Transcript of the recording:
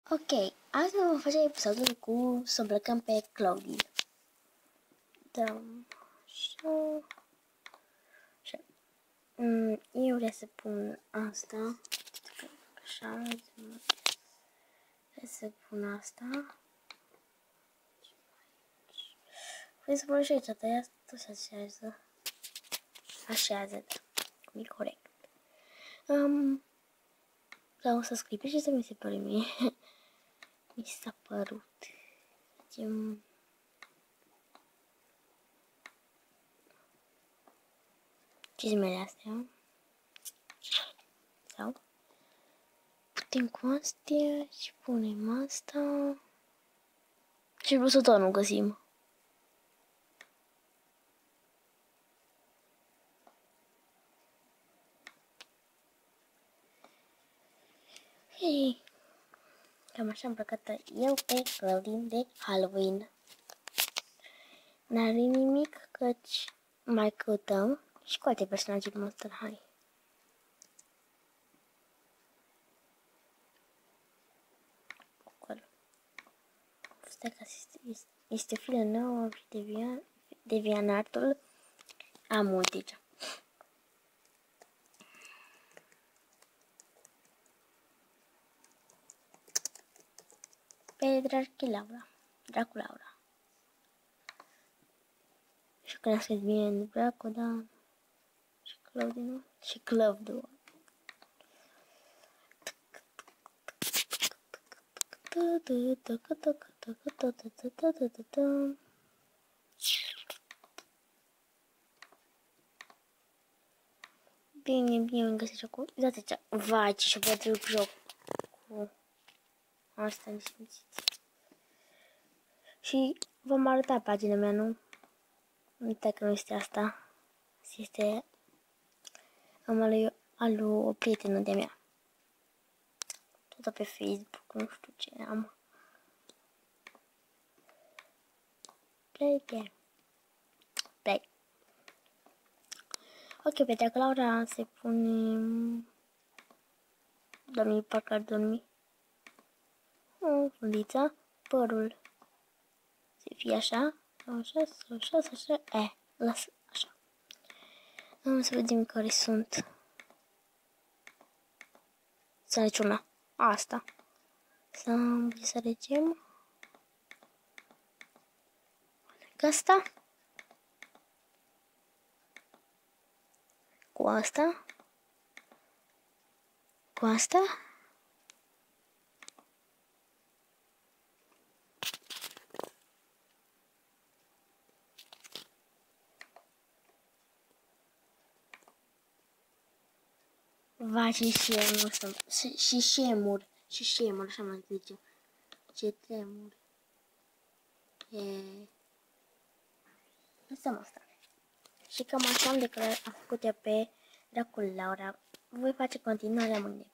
Ok, azi vom face episodul cu să îmbrăcăm pe Claudine. Dăm așa. Așa. Eu vreau să pun asta. Așa. Vreau să pun asta. Vreau să pun și aici, dar ea tot se așează. Așează, da. Cum e corect. Vreau să scriu și să mi se pare mie. Mi s-a părut. Facem... cizmele astea. Sau? Putem cu astea și punem asta. Și blusotul nu găsim. Hei! Cam așa am îmbrăcat eu pe Claudine de Halloween. N-are nimic, căci mai căutăm și cu alte personaje de Monster High. Stai că este filă nouă și Devianatul. Am mult deja. Pe Draculaura. Și când a scris bine Dracu, da. Și Claudine și Clăvdu. Bine, îmi găsesc acum. Uitați aici. Vai, ce și-o bătrân joc cu asta, ne simțiți. Și vom arăta pagina mea, nu? Uite că nu este asta. Este al lui o prietenă de-a mea. Tot pe Facebook, nu știu ce am. Play. Ok, pe Draculaura se pune... Doamne, parcă ar dormi. O fundiță. Părul. Să fie așa. Așa. Lasă așa. Să vedem care sunt. Să alegi una. Asta. Să alegem. Asta. Cu asta. Cu asta. Va, și șemur, și șemur, așa mă zice. Ce tremur. Lăsăm asta. Și cam așa am făcut eu pe Draculaura. Voi face continuarea mâine.